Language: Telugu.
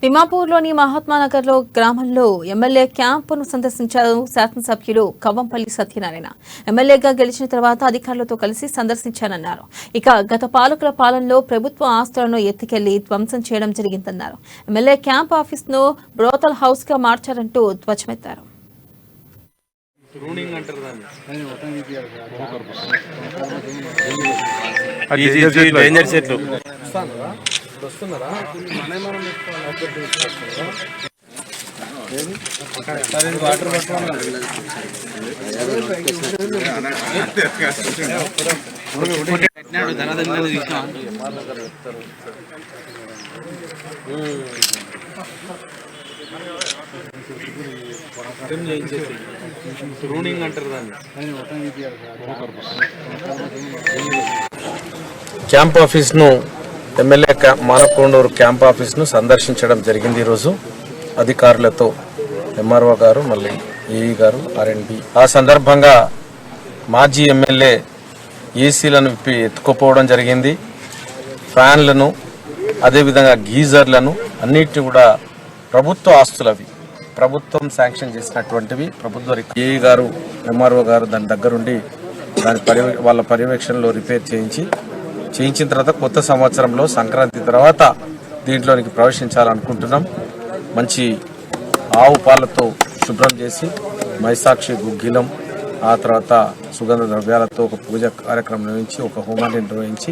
తిమ్మాపూర్లోని మహాత్మానగర్లో గ్రామంలో ఎమ్మెల్యే క్యాంపును సందర్శించారు శాసనసభ్యులు కవ్వంపల్లి సత్యనారాయణ. ఎమ్మెల్యేగా గెలిచిన తర్వాత అధికారులతో కలిసి సందర్శించానన్నారు. ఇక గత పాలకుల పాలనలో ప్రభుత్వ ఆస్తులను ఎత్తుకెళ్లి ధ్వంసం చేయడం జరిగిందన్నారు. ఎమ్మెల్యే క్యాంప్ ఆఫీస్ను బ్రోతల్ హౌస్ గా మార్చారంటూ ధ్వజమెత్తారు. క్యాంప్ ఆఫీస్ను ఎమ్మెల్యే మానకొండూరు క్యాంప్ ఆఫీస్ను సందర్శించడం జరిగింది. ఈరోజు అధికారులతో ఎంఆర్ఓ గారు, మళ్ళీ ఏఈ గారు, ఆర్ఎండ్బి. ఆ సందర్భంగా మాజీ ఎమ్మెల్యే ఏసీలను విప్పి ఎత్తుకుపోవడం జరిగింది. ఫ్యాన్లను, అదేవిధంగా గీజర్లను అన్నిటిని కూడా ప్రభుత్వ ఆస్తులవి, ప్రభుత్వం శాంక్షన్ చేసినటువంటివి. ప్రభుత్వ ఏఈ గారు, ఎంఆర్ఓ గారు దాని దగ్గరుండి వాళ్ళ పర్యవేక్షణలో రిపేర్ చేయించిన తర్వాత కొత్త సంవత్సరంలో సంక్రాంతి తర్వాత దీంట్లోనికి ప్రవేశించాలనుకుంటున్నాం. మంచి ఆవు పాలతో శుభ్రం చేసి మైసాక్షి గుగ్గిలం, ఆ తర్వాత సుగంధ ద్రవ్యాలతో ఒక పూజ కార్యక్రమం నిర్వహించి, ఒక హోమాన్ని నిర్వహించి